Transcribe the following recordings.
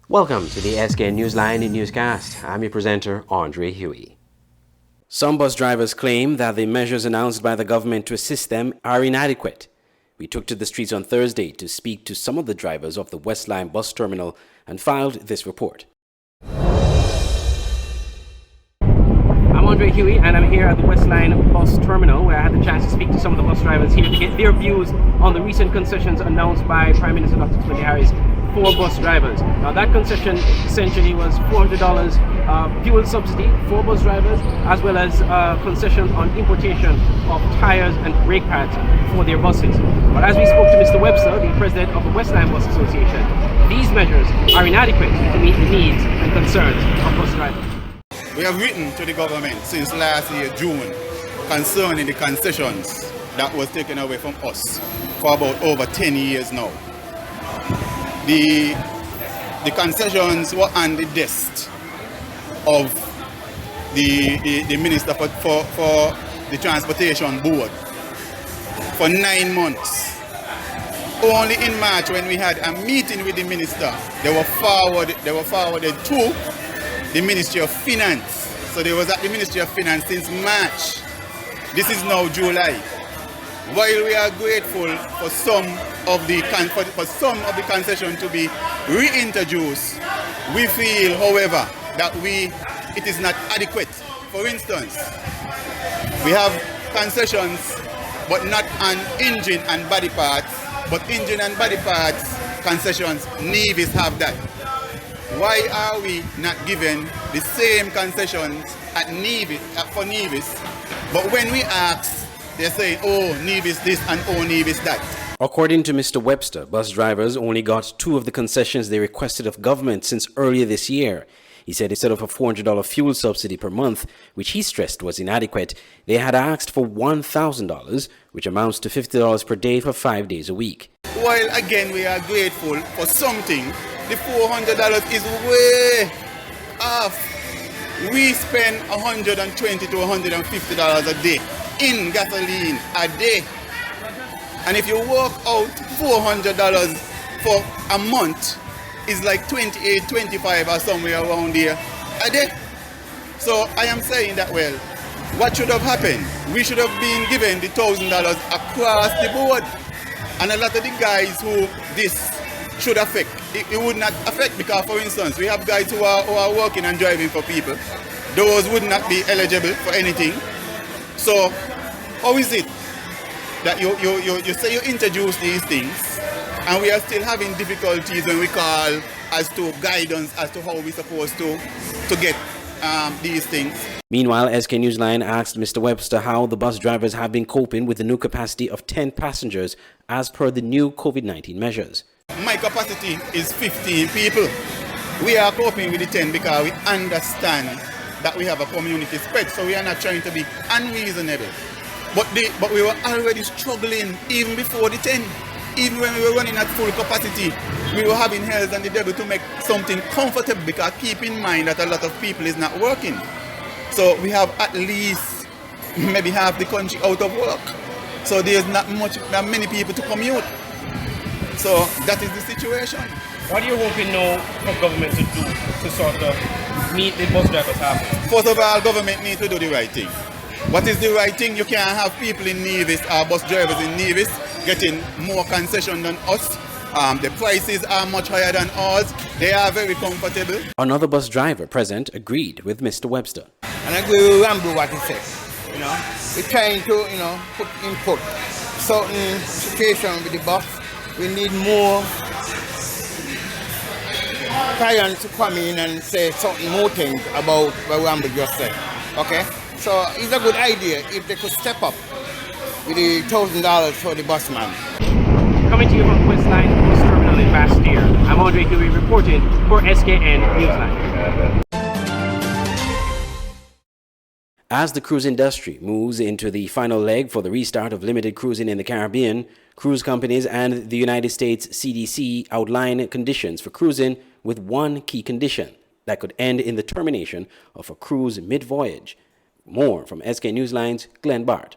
Welcome to the SKN NEWSLINE newscast. I'm your presenter, Andre Huey. Some bus drivers claim that the measures announced by the government to assist them are inadequate. We took to the streets on Thursday to speak to some of the drivers of the NEWSLINE bus terminal and filed this report. I'm Andre Huey and I'm here at the NEWSLINE bus terminal where I had the chance to speak to some of the bus drivers here to get their views on the recent concessions announced by Prime Minister Dr. Timothy Harris for bus drivers. Now that concession essentially was $400 fuel subsidy for bus drivers, as well as concessions on importation of tires and brake pads for their buses. But as we spoke to Mr. Webster, the president of the NEWSLINE Bus Association, these measures are inadequate to meet the needs and concerns of bus drivers. We have written to the government since last year, June, concerning the concessions that was taken away from us for about over 10 years now. The concessions were on the desk of the Minister for the Transportation Board for 9 months. Only in March, when we had a meeting with the Minister, they were forwarded to the Ministry of Finance. So they was at the Ministry of Finance since March. This is now July. While we are grateful for some of the concession to be reintroduced, we feel, however, that it is not adequate. For instance, we have concessions, but not on engine and body parts. But engine and body parts concessions, NEWS have that. Why are we not given the same concessions at for NEWS? But when we ask, they're saying, oh, NEWS this and oh, NEWS that. According to Mr. Webster, bus drivers only got 2 of the concessions they requested of government since earlier this year. He said instead of a $400 fuel subsidy per month, which he stressed was inadequate, they had asked for $1,000, which amounts to $50 per day for 5 days a week. While again we are grateful for something, the $400 is way off. We spend $120 to $150 a day in gasoline a day. And if you work out $400 for a month, it's like $28, $25 or somewhere around here a day. So I am saying that, well, what should have happened? We should have been given the $1,000 across the board. And a lot of the guys who this should affect, it would not affect, because, for instance, we have guys who are working and driving for people. Those would not be eligible for anything. So how is it that you say you introduce these things and we are still having difficulties when we call as to guidance as to how we're supposed to get these things? Meanwhile, SK NEWSLINE asked Mr. Webster how the bus drivers have been coping with the new capacity of 10 passengers as per the new COVID-19 measures. My capacity is 15 people. We are coping with the 10 because we understand that we have a community spread, so we are not trying to be unreasonable. But we were already struggling even before the 10. Even when we were running at full capacity, we were having hells and the devil to make something comfortable, because keep in mind that a lot of people is not working. So we have at least maybe half the country out of work. So there's not many people to commute. So that is the situation. What are you hoping now for government to do to sort of meet the bus drivers halfway? First of all, government needs to do the right thing. What is the right thing? You can't have people in NEWS, bus drivers in NEWS, getting more concession than us. The prices are much higher than ours. They are very comfortable. Another bus driver present agreed with Mr. Webster. And I agree with Rambo what he said. We're trying to, put input. Certain situation with the bus, we need more clients to come in and say certain more things about what Rambo just said. Okay? So it's a good idea if they could step up with the $1,000 for the busman. Coming to you from NEWSLINE bus terminal in Bastille, I'm Andre Huey reporting for SKN NEWSLINE. As the cruise industry moves into the final leg for the restart of limited cruising in the Caribbean, cruise companies and the United States CDC outline conditions for cruising, with one key condition that could end in the termination of a cruise mid-voyage. More from SK NEWSLINE's Glenn Bart.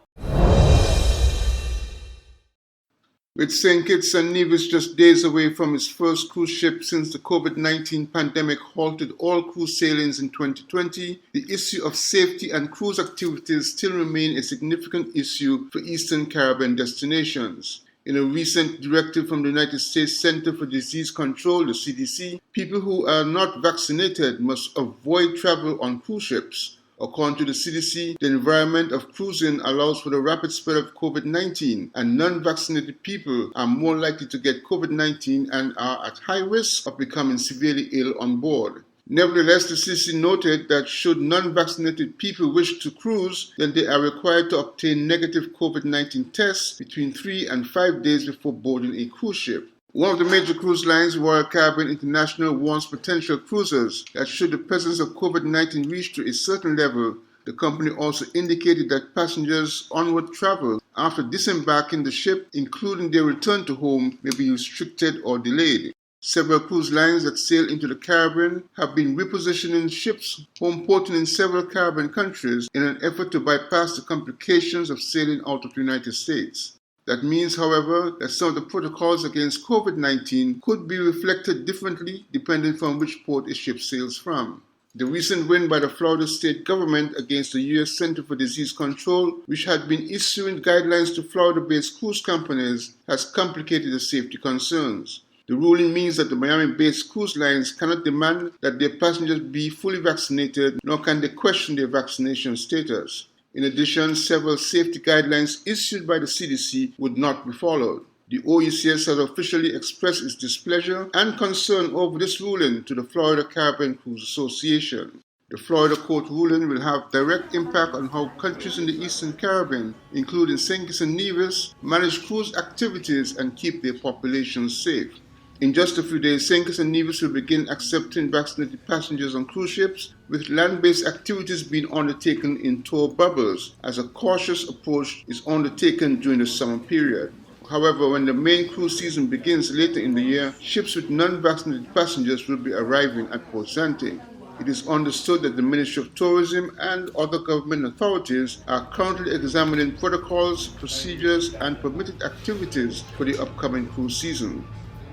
With St. Kitts and Nevis just days away from its first cruise ship since the COVID-19 pandemic halted all cruise sailings in 2020, the issue of safety and cruise activities still remain a significant issue for Eastern Caribbean destinations. In a recent directive from the United States Center for Disease Control, the CDC, people who are not vaccinated must avoid travel on cruise ships. According to the CDC, the environment of cruising allows for the rapid spread of COVID-19, and non-vaccinated people are more likely to get COVID-19 and are at high risk of becoming severely ill on board. Nevertheless, the CDC noted that should non-vaccinated people wish to cruise, then they are required to obtain negative COVID-19 tests between 3 and 5 days before boarding a cruise ship. One of the major cruise lines, Royal Caribbean International, warns potential cruisers that should the presence of COVID-19 reach to a certain level, the company also indicated that passengers' onward travel after disembarking the ship, including their return to home, may be restricted or delayed. Several cruise lines that sail into the Caribbean have been repositioning ships home porting in several Caribbean countries in an effort to bypass the complications of sailing out of the United States. That means, however, that some of the protocols against COVID-19 could be reflected differently depending on which port a ship sails from. The recent win by the Florida state government against the U.S. Center for Disease Control, which had been issuing guidelines to Florida-based cruise companies, has complicated the safety concerns. The ruling means that the Miami-based cruise lines cannot demand that their passengers be fully vaccinated, nor can they question their vaccination status. In addition, several safety guidelines issued by the CDC would not be followed. The OECS has officially expressed its displeasure and concern over this ruling to the Florida Caribbean Cruise Association. The Florida court ruling will have direct impact on how countries in the Eastern Caribbean, including St. Kitts and Nevis, manage cruise activities and keep their populations safe. In just a few days, St. Kitts and Nevis will begin accepting vaccinated passengers on cruise ships, with land-based activities being undertaken in tour bubbles, as a cautious approach is undertaken during the summer period. However, when the main cruise season begins later in the year, ships with non-vaccinated passengers will be arriving at Port Zante. It is understood that the Ministry of Tourism and other government authorities are currently examining protocols, procedures, and permitted activities for the upcoming cruise season.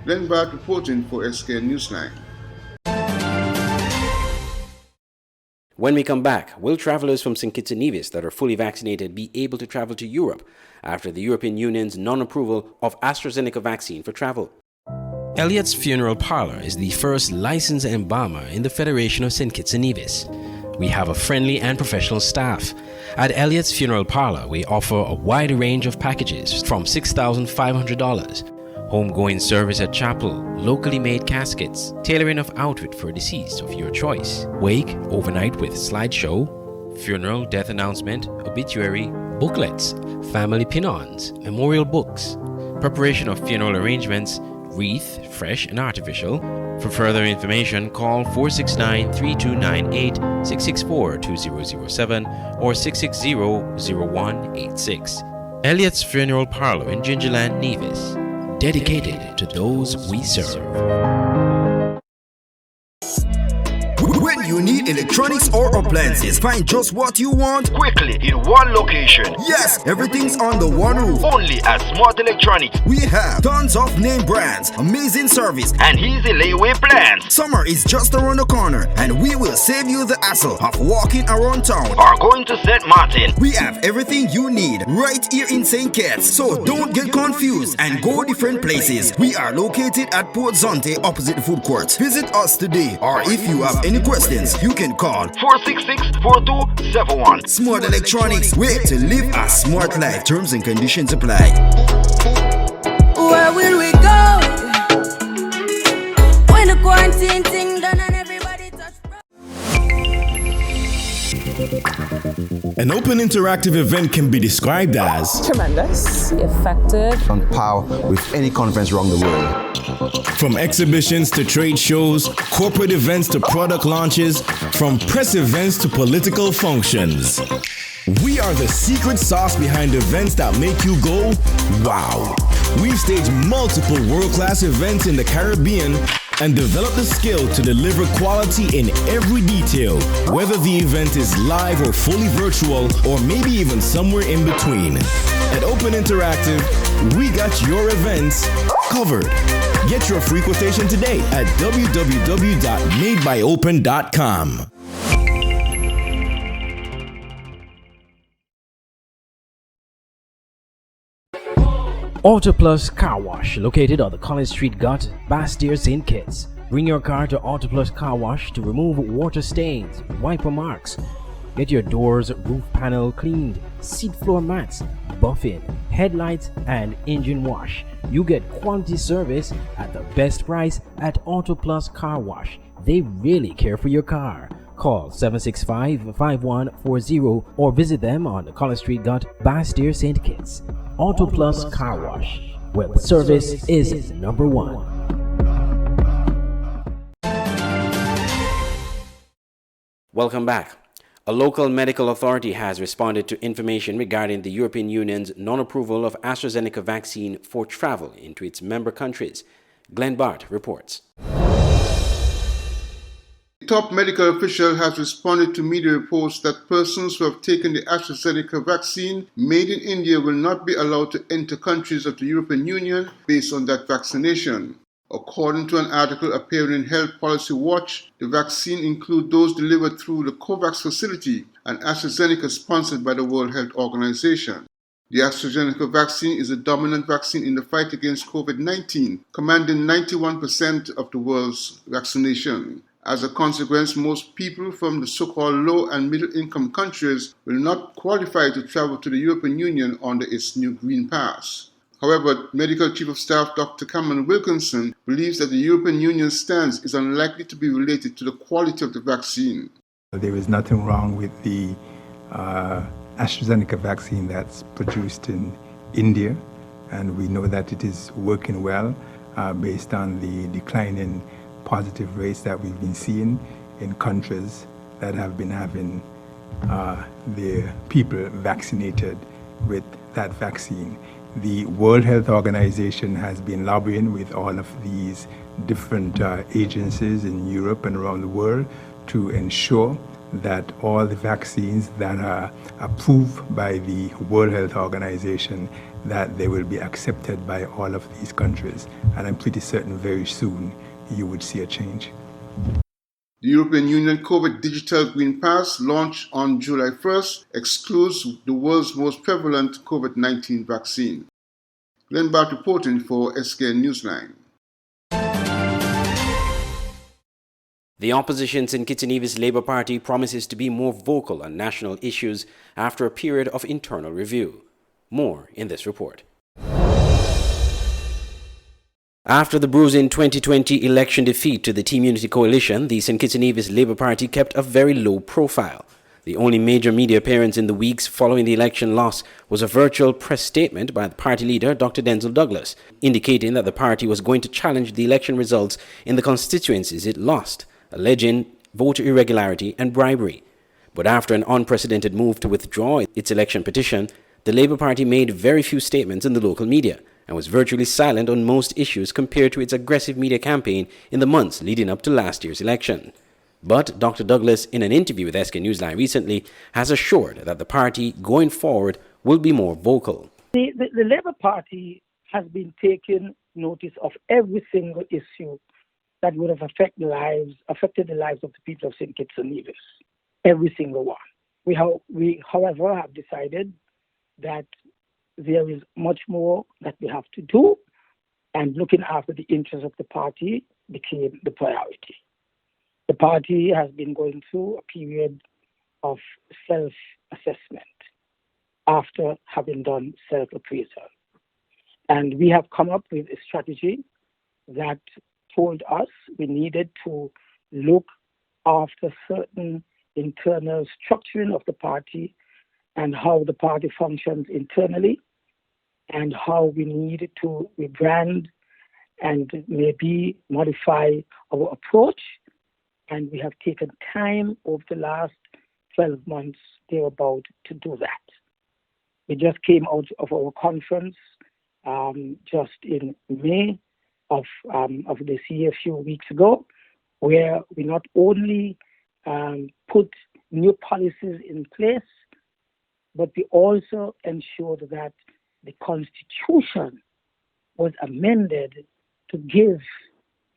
Glenn Bart reporting for SKN Newsline. When we come back, will travelers from St. Kitts and Nevis that are fully vaccinated be able to travel to Europe after the European Union's non-approval of AstraZeneca vaccine for travel? Elliot's Funeral Parlor is the first licensed embalmer in the Federation of St. Kitts and Nevis. We have a friendly and professional staff. At Elliot's Funeral Parlor, we offer a wide range of packages from $6,500. Homegoing service at chapel, locally made caskets, tailoring of outfit for deceased of your choice, wake, overnight with slideshow, funeral, death announcement, obituary, booklets, family pin-ons, memorial books, preparation of funeral arrangements, wreath, fresh and artificial. For further information, call 469-3298, 664-2007 or 660-0186. Elliot's Funeral Parlor in Gingerland, Nevis. Dedicated to those we serve. When you need electronics or appliances, find just what you want quickly in one location. Yes, everything's under one roof. Only at Smart Electronics. We have tons of name brands, amazing service, and easy layaway plans. Summer is just around the corner, and we will save you the hassle of walking around town or going to St. Martin. We have everything you need right here in St. Kitts, so don't get confused and go different places. We are located at Port Zante opposite the food court. Visit us today, or if you have any questions, you can call 466-4271. Smart Electronics, way to live a smart life. Terms and conditions apply. Where will we go when the quarantine thing done and everybody touch? An open interactive event can be described as tremendous, effective, on par with any conference around the world. From exhibitions to trade shows, corporate events to product launches, from press events to political functions. We are the secret sauce behind events that make you go, wow. We've staged multiple world-class events in the Caribbean and developed the skill to deliver quality in every detail, whether the event is live or fully virtual, or maybe even somewhere in between. At Open Interactive, We got your events covered. Get your free quotation today at www.madebyopen.com. Auto Plus Car Wash, located on the College Street Gut, Bastyr, St. Kitts. Bring your car to Auto Plus Car Wash to remove water stains, wiper marks. Get your doors, roof panel cleaned, seat floor mats, buffing, headlights, and engine wash. You get quality service at the best price at Auto Plus Car Wash. They really care for your car. Call 765-5140 or visit them on the College Street Gut, Bastyr, St. Kitts. Auto Plus Car Wash, where the service is number one. Welcome back. A local medical authority has responded to information regarding the European Union's non-approval of AstraZeneca vaccine for travel into its member countries. Glenn Bart reports. A top medical official has responded to media reports that persons who have taken the AstraZeneca vaccine made in India will not be allowed to enter countries of the European Union based on that vaccination. According to an article appearing in Health Policy Watch, the vaccine includes those delivered through the COVAX facility and AstraZeneca sponsored by the World Health Organization. The AstraZeneca vaccine is the dominant vaccine in the fight against COVID-19, commanding 91% of the world's vaccination. As a consequence, most people from the so-called low and middle-income countries will not qualify to travel to the European Union under its new Green Pass. However, Medical Chief of Staff Dr. Cameron Wilkinson believes that the European Union's stance is unlikely to be related to the quality of the vaccine. There is nothing wrong with the AstraZeneca vaccine that's produced in India, and we know that it is working well based on the declining positive rates that we've been seeing in countries that have been having their people vaccinated with that vaccine. The World Health Organization has been lobbying with all of these different agencies in Europe and around the world to ensure that all the vaccines that are approved by the World Health Organization, that they will be accepted by all of these countries. And I'm pretty certain very soon you would see a change. The European Union COVID Digital Green Pass, launched on July 1st, excludes the world's most prevalent COVID-19 vaccine. Glenn Bart reporting for SKN NEWSLINE. The opposition St. Kitts and Nevis Labour Party promises to be more vocal on national issues after a period of internal review. More in this report. After the bruising 2020 election defeat to the Team Unity Coalition, the St. Kitts and Nevis Labour Party kept a very low profile. The only major media appearance in the weeks following the election loss was a virtual press statement by the party leader, Dr. Denzel Douglas, indicating that the party was going to challenge the election results in the constituencies it lost, alleging voter irregularity and bribery. But after an unprecedented move to withdraw its election petition, the Labour Party made very few statements in the local media and was virtually silent on most issues compared to its aggressive media campaign in the months leading up to last year's election. But Dr. Douglas, in an interview with SKN NEWSLINE recently, has assured that the party going forward will be more vocal. The Labour Party has been taking notice of every single issue that would have affected the lives of the people of St. Kitts and Nevis. Every single one. We, however, have decided that there is much more that we have to do, and looking after the interests of the party became the priority. The party has been going through a period of self-assessment after having done self-appraisal. And we have come up with a strategy that told us we needed to look after certain internal structuring of the party and how the party functions internally, and how we need to rebrand and maybe modify our approach. And we have taken time over the last 12 months thereabout to do that. We just came out of our conference just in May of this year, a few weeks ago, where we not only put new policies in place, but we also ensured that the Constitution was amended to give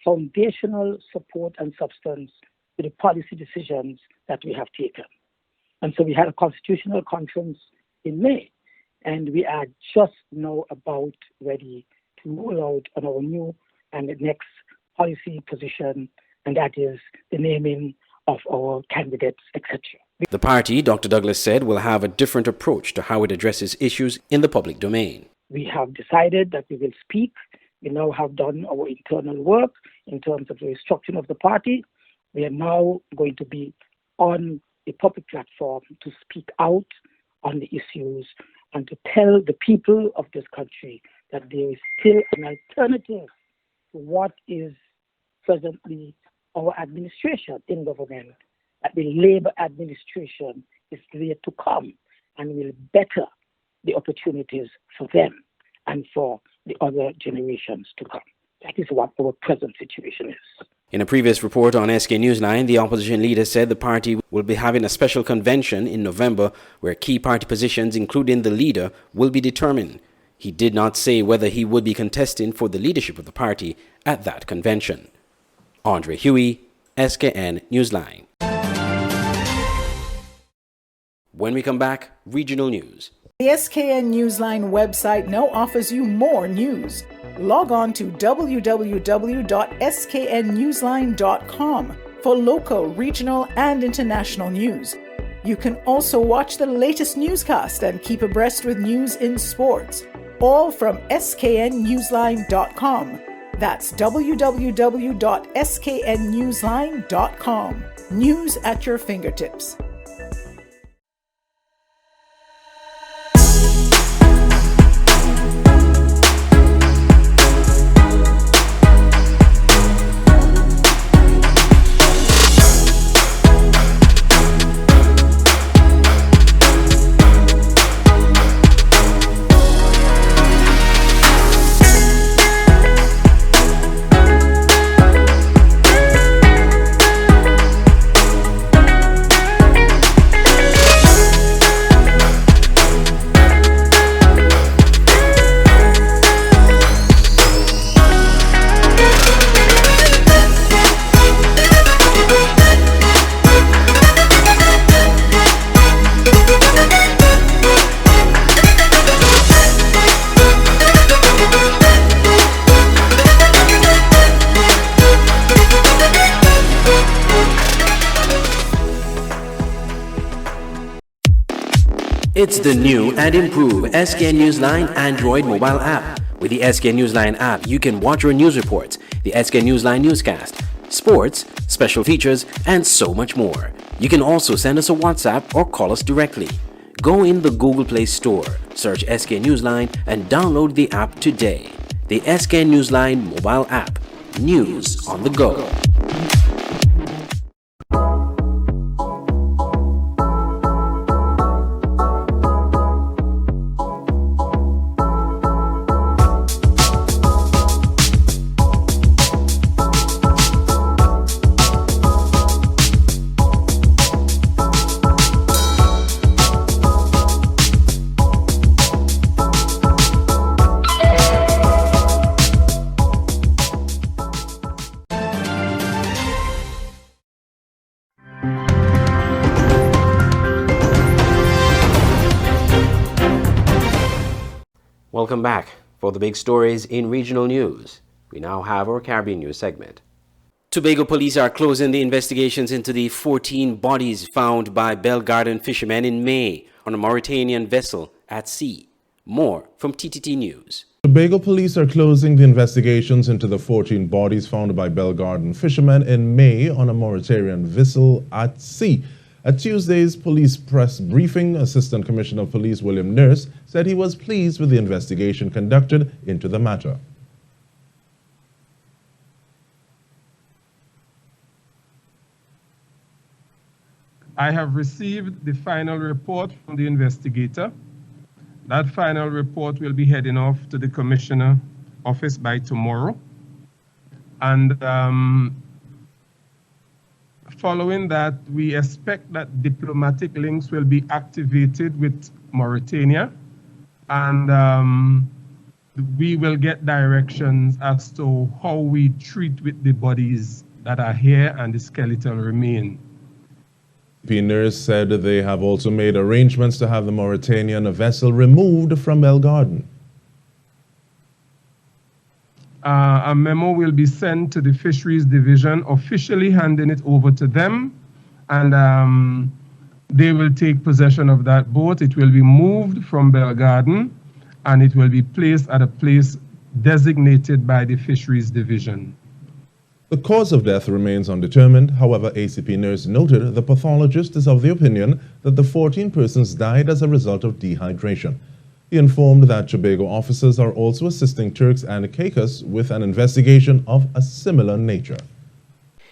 foundational support and substance to the policy decisions that we have taken. And so we had a constitutional conference in May, and we are just now about ready to roll out on our new and the next policy position, and that is the naming of our candidates, etc. The party, Dr. Douglas said, will have a different approach to how it addresses issues in the public domain. We have decided that we will speak. We now have done our internal work in terms of the restructuring of the party. We are now going to be on a public platform to speak out on the issues and to tell the people of this country that there is still an alternative to what is presently our administration in government, that the Labour administration is there to come and will better the opportunities for them and for the other generations to come. That is what our present situation is. In a previous report on SK NEWSLINE, the opposition leader said the party will be having a special convention in November where key party positions, including the leader, will be determined. He did not say whether he would be contesting for the leadership of the party at that convention. Andre Huey, SKN NEWSLINE. When we come back, regional news. The SKN NEWSLINE website now offers you more news. Log on to www.sknnewsline.com for local, regional, and international news. You can also watch the latest newscast and keep abreast with news in sports, all from sknnewsline.com. That's www.sknnewsline.com. News at your fingertips. It's the new and improved SKN NEWSLINE Android mobile app. With the SKN NEWSLINE app, you can watch your news reports, the SKN NEWSLINE newscast, sports, special features, and so much more. You can also send us a WhatsApp or call us directly. Go in the Google Play Store, search SKN NEWSLINE, and download the app today. The SKN NEWSLINE mobile app. News on the go. Welcome back. For the big stories in regional news, we now have our Caribbean news segment. Tobago police are closing the investigations into the 14 bodies found by Bell Garden fishermen in May on a Mauritanian vessel at sea. More from TTT News. Tobago police are closing the investigations into the 14 bodies found by Bell Garden fishermen in May on a Mauritanian vessel at sea. At Tuesday's police press briefing, Assistant Commissioner of Police William Nurse said he was pleased with the investigation conducted into the matter. I have received the final report from the investigator. That final report will be heading off to the Commissioner office by tomorrow. And following that, we expect that diplomatic links will be activated with Mauritania and we will get directions as to how we treat with the bodies that are here and the skeletal remain. NERS said they have also made arrangements to have the Mauritanian vessel removed from Belgarden. A memo will be sent to the Fisheries Division, officially handing it over to them, and they will take possession of that boat. It will be moved from Belgarden, and it will be placed at a place designated by the Fisheries Division. The cause of death remains undetermined. However, ACP NERS noted the pathologist is of the opinion that the 14 persons died as a result of dehydration. He informed that Tobago officers are also assisting Turks and Caicos with an investigation of a similar nature.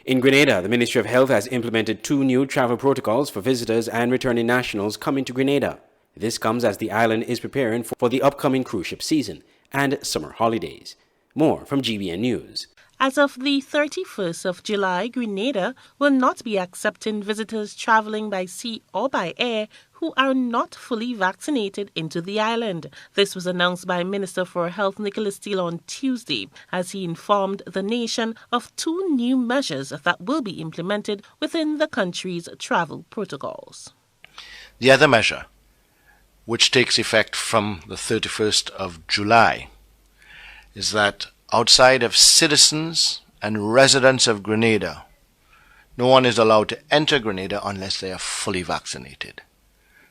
In Grenada, the Ministry of Health has implemented 2 new travel protocols for visitors and returning nationals coming to Grenada. This comes as the island is preparing for the upcoming cruise ship season and summer holidays. More from GBN News. As of the 31st of July, Grenada will not be accepting visitors traveling by sea or by air who are not fully vaccinated into the island. This was announced by Minister for Health Nicholas Steele on Tuesday, as he informed the nation of 2 new measures that will be implemented within the country's travel protocols. The other measure, which takes effect from the 31st of July, is that outside of citizens and residents of Grenada, no one is allowed to enter Grenada unless they are fully vaccinated.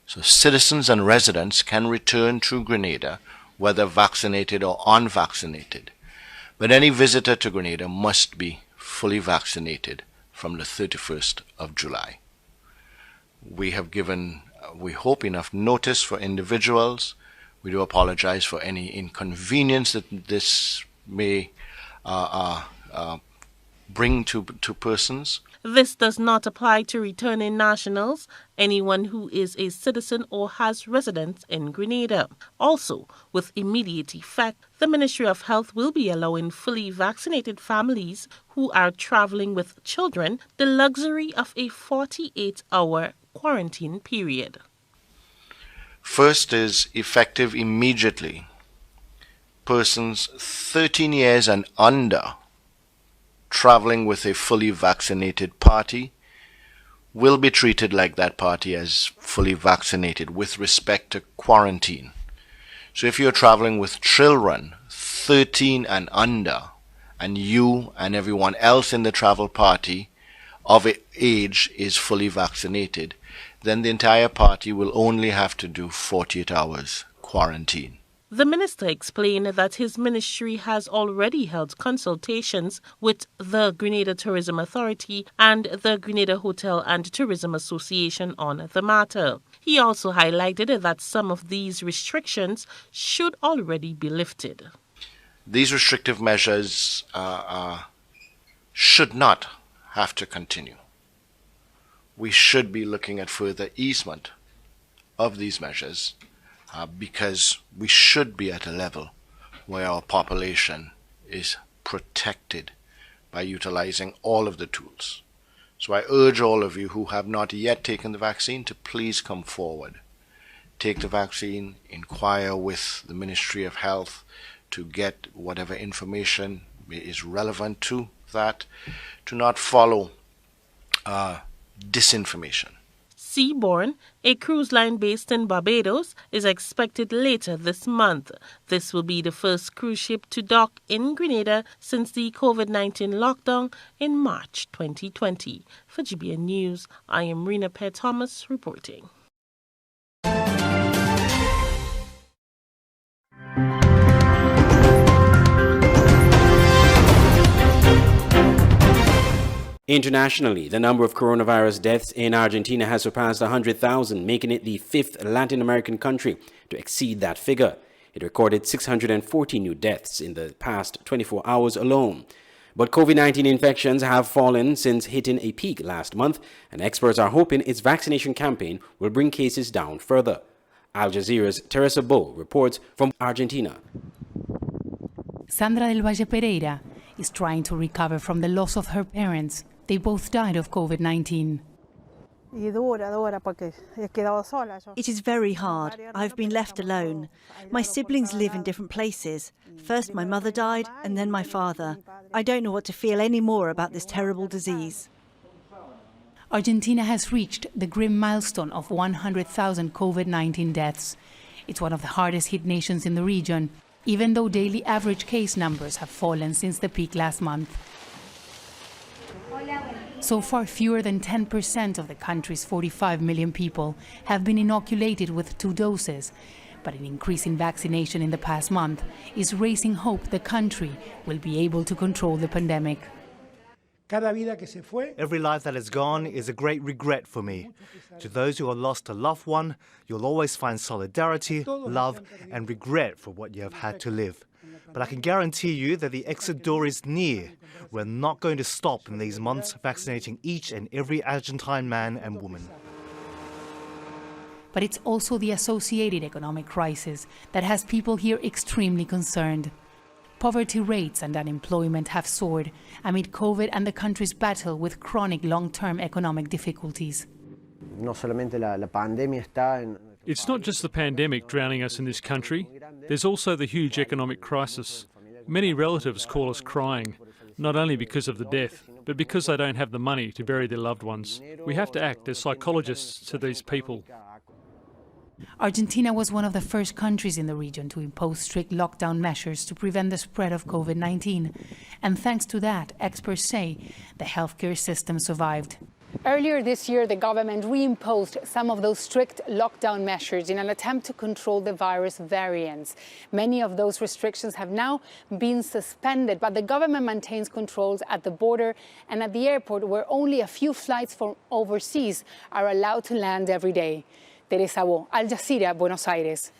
So citizens and residents can return to Grenada, whether vaccinated or unvaccinated. But any visitor to Grenada must be fully vaccinated from the 31st of July. We have given, we hope, enough notice for individuals. We do apologize for any inconvenience that this may bring to persons. This does not apply to returning nationals, anyone who is a citizen or has residence in Grenada. Also, with immediate effect, the Ministry of Health will be allowing fully vaccinated families who are traveling with children the luxury of a 48-hour quarantine period. First is effective immediately. Persons 13 years and under traveling with a fully vaccinated party will be treated like that party as fully vaccinated with respect to quarantine. So if you're traveling with children 13 and under, and you and everyone else in the travel party of age is fully vaccinated, then the entire party will only have to do 48 hours quarantine. The minister explained that his ministry has already held consultations with the Grenada Tourism Authority and the Grenada Hotel and Tourism Association on the matter. He also highlighted that some of these restrictions should already be lifted. These restrictive measures should not have to continue. We should be looking at further easement of these measures because we should be at a level where our population is protected by utilizing all of the tools. So I urge all of you who have not yet taken the vaccine to please come forward. Take the vaccine, inquire with the Ministry of Health to get whatever information is relevant to that, to not follow disinformation. Seabourn, a cruise line based in Barbados, is expected later this month. This will be the first cruise ship to dock in Grenada since the COVID-19 lockdown in March 2020. For GBN News, I am Rena Pear Thomas reporting. Internationally, the number of coronavirus deaths in Argentina has surpassed 100,000, making it the 5th Latin American country to exceed that figure. It recorded 640 new deaths in the past 24 hours alone. But COVID-19 infections have fallen since hitting a peak last month, and experts are hoping its vaccination campaign will bring cases down further. Al Jazeera's Teresa Bo reports from Argentina. Sandra del Valle Pereira is trying to recover from the loss of her parents. They both died of COVID-19. It is very hard. I've been left alone. My siblings live in different places. First my mother died and then my father. I don't know what to feel any more about this terrible disease. Argentina has reached the grim milestone of 100,000 COVID-19 deaths. It's one of the hardest hit nations in the region, even though daily average case numbers have fallen since the peak last month. So far, fewer than 10% of the country's 45 million people have been inoculated with 2 doses, but an increase in vaccination in the past month is raising hope the country will be able to control the pandemic. Every life that has gone is a great regret for me. To those who have lost a loved one, you'll always find solidarity, love, and regret for what you have had to live. But I can guarantee you that the exit door is near. We're not going to stop in these months vaccinating each and every Argentine man and woman. But it's also the associated economic crisis that has people here extremely concerned. Poverty rates and unemployment have soared amid COVID and the country's battle with chronic long-term economic difficulties. It's not just the pandemic drowning us in this country. There's also the huge economic crisis. Many relatives call us crying, not only because of the death, but because they don't have the money to bury their loved ones. We have to act as psychologists to these people. Argentina was one of the first countries in the region to impose strict lockdown measures to prevent the spread of COVID-19. And thanks to that, experts say the healthcare system survived. Earlier this year, the government reimposed some of those strict lockdown measures in an attempt to control the virus variants. Many of those restrictions have now been suspended, but the government maintains controls at the border and at the airport, where only a few flights from overseas are allowed to land every day. Teresa Bo, Al Jazeera, Buenos Aires.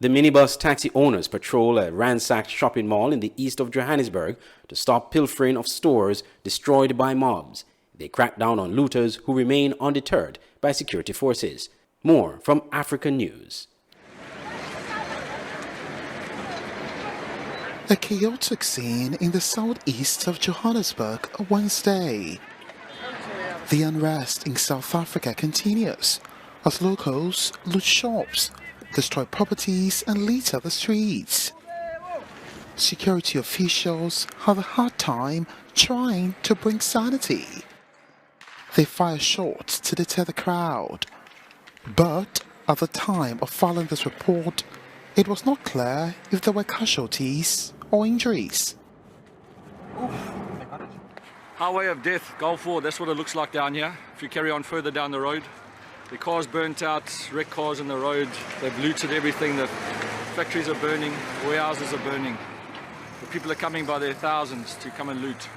The minibus taxi owners patrol a ransacked shopping mall in the east of Johannesburg to stop pilfering of stores destroyed by mobs. They crack down on looters who remain undeterred by security forces. More from African News. A chaotic scene in the southeast of Johannesburg Wednesday. The unrest in South Africa continues as locals loot shops, destroy properties and litter the streets. Security officials have a hard time trying to bring sanity. They fire shots to deter the crowd. But at the time of filing this report, it was not clear if there were casualties or injuries. Highway of death, goal forward, that's what it looks like down here. If you carry on further down the road, the cars burnt out, wrecked cars on the road, they've looted everything, the factories are burning, warehouses are burning. The people are coming by their thousands to come and loot.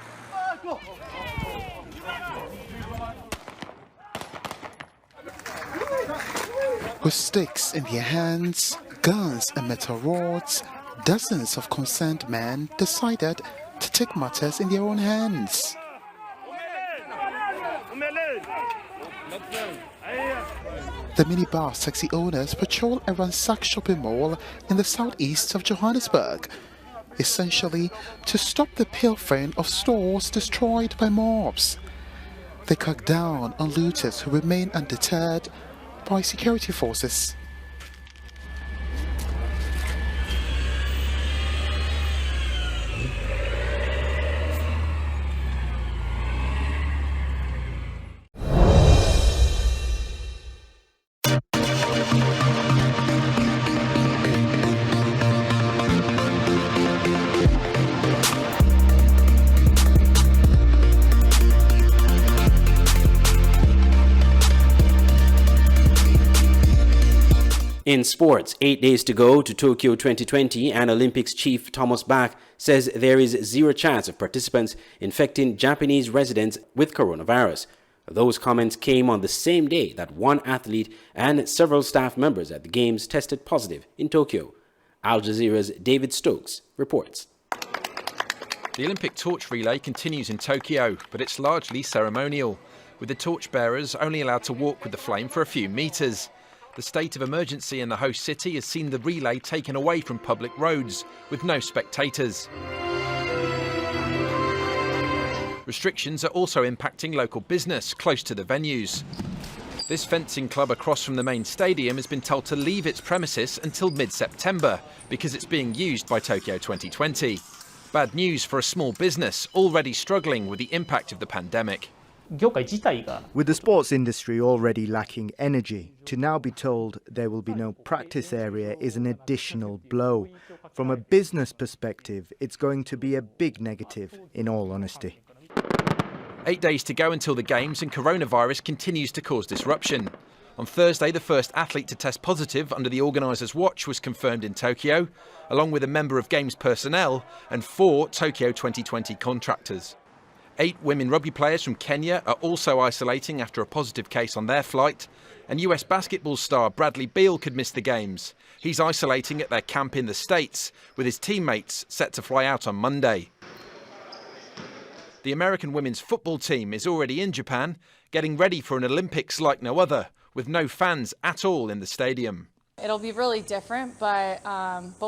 With sticks in their hands, guns and metal rods, dozens of concerned men decided to take matters in their own hands. The minibus taxi owners patrol a ransacked shopping mall in the southeast of Johannesburg, essentially to stop the pilfering of stores destroyed by mobs. They crack down on looters who remain undeterred by security forces. In sports, 8 days to go to Tokyo 2020, and Olympics chief Thomas Bach says there is zero chance of participants infecting Japanese residents with coronavirus. Those comments came on the same day that one athlete and several staff members at the Games tested positive in Tokyo. Al Jazeera's David Stokes reports. The Olympic torch relay continues in Tokyo, but it's largely ceremonial, with the torchbearers only allowed to walk with the flame for a few metres. The state of emergency in the host city has seen the relay taken away from public roads, with no spectators. Restrictions are also impacting local business close to the venues. This fencing club across from the main stadium has been told to leave its premises until mid-September because it's being used by Tokyo 2020. Bad news for a small business already struggling with the impact of the pandemic. With the sports industry already lacking energy, to now be told there will be no practice area is an additional blow. From a business perspective, it's going to be a big negative, in all honesty. 8 days to go until the Games, and coronavirus continues to cause disruption. On Thursday, the first athlete to test positive under the organiser's watch was confirmed in Tokyo, along with a member of Games personnel and 4 Tokyo 2020 contractors. 8 women rugby players from Kenya are also isolating after a positive case on their flight, and US basketball star Bradley Beal could miss the Games. He's isolating at their camp in the States, with his teammates set to fly out on Monday. The American women's football team is already in Japan, getting ready for an Olympics like no other, with no fans at all in the stadium. It'll be really different, but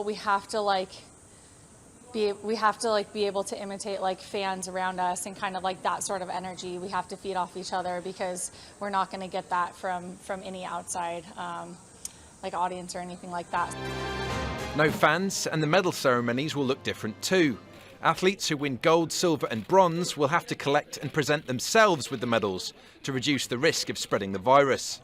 we have to be able to imitate fans around us and kind of that sort of energy. We have to feed off each other because we're not going to get that from any outside audience or anything like that. No fans, and the medal ceremonies will look different too. Athletes who win gold, silver and bronze will have to collect and present themselves with the medals to reduce the risk of spreading the virus.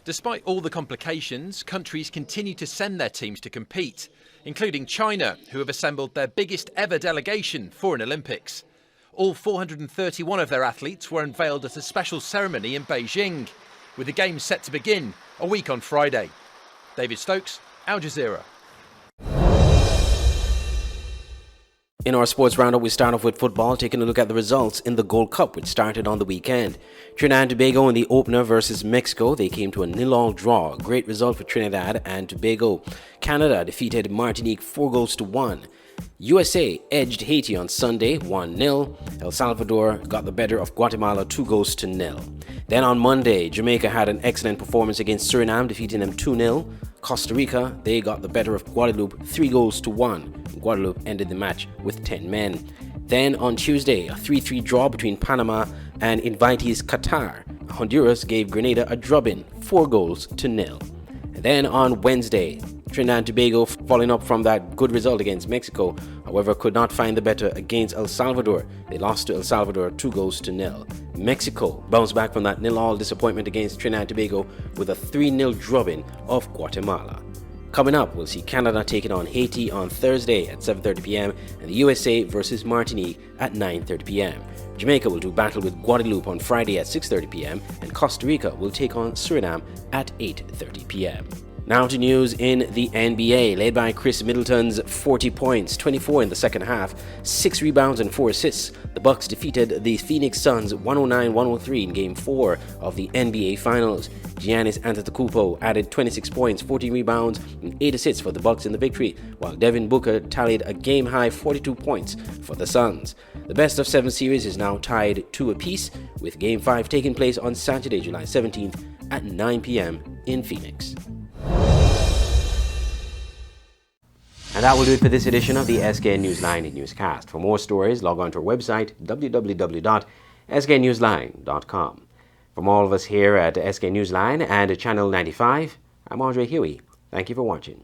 Despite all the complications, countries continue to send their teams to compete, including China, who have assembled their biggest ever delegation for an Olympics. All 431 of their athletes were unveiled at a special ceremony in Beijing, with the Games set to begin a week on Friday. David Stokes, Al Jazeera. In our sports roundup, we start off with football, taking a look at the results in the Gold Cup, which started on the weekend. Trinidad and Tobago in the opener versus Mexico, they came to a 0-0 draw. Great result for Trinidad and Tobago. Canada defeated Martinique 4-1. USA edged Haiti on Sunday 1-0. El Salvador got the better of Guatemala 2-0. Then on Monday, Jamaica had an excellent performance against Suriname, defeating them 2-0. Costa Rica, they got the better of Guadeloupe 3-1. Guadeloupe ended the match with 10 men. Then on Tuesday, a 3-3 draw between Panama and invitees Qatar. Honduras gave Grenada a drubbing 4-0. And then on Wednesday, Trinidad and Tobago, following up from that good result against Mexico, however, could not find the better against El Salvador. They lost to El Salvador 2-0. Mexico bounced back from that 0-0 disappointment against Trinidad and Tobago with a 3-0 drubbing of Guatemala. Coming up, we'll see Canada taking on Haiti on Thursday at 7:30 p.m. and the USA versus Martinique at 9:30 p.m. Jamaica will do battle with Guadeloupe on Friday at 6:30 p.m. and Costa Rica will take on Suriname at 8:30 p.m. Now to news in the NBA, led by Chris Middleton's 40 points, 24 in the second half, 6 rebounds and 4 assists. The Bucks defeated the Phoenix Suns 109-103 in Game 4 of the NBA Finals. Giannis Antetokounmpo added 26 points, 14 rebounds, and 8 assists for the Bucks in the victory, while Devin Booker tallied a game-high 42 points for the Suns. The best-of-7 series is now tied 2 apiece, with Game 5 taking place on Saturday, July 17th at 9 p.m. in Phoenix. And that will do it for this edition of the SKN Newsline Newscast. For more stories, log on to our website, www.sknewsline.com. From all of us here at SKN Newsline and Channel 95, I'm Andre Huey. Thank you for watching.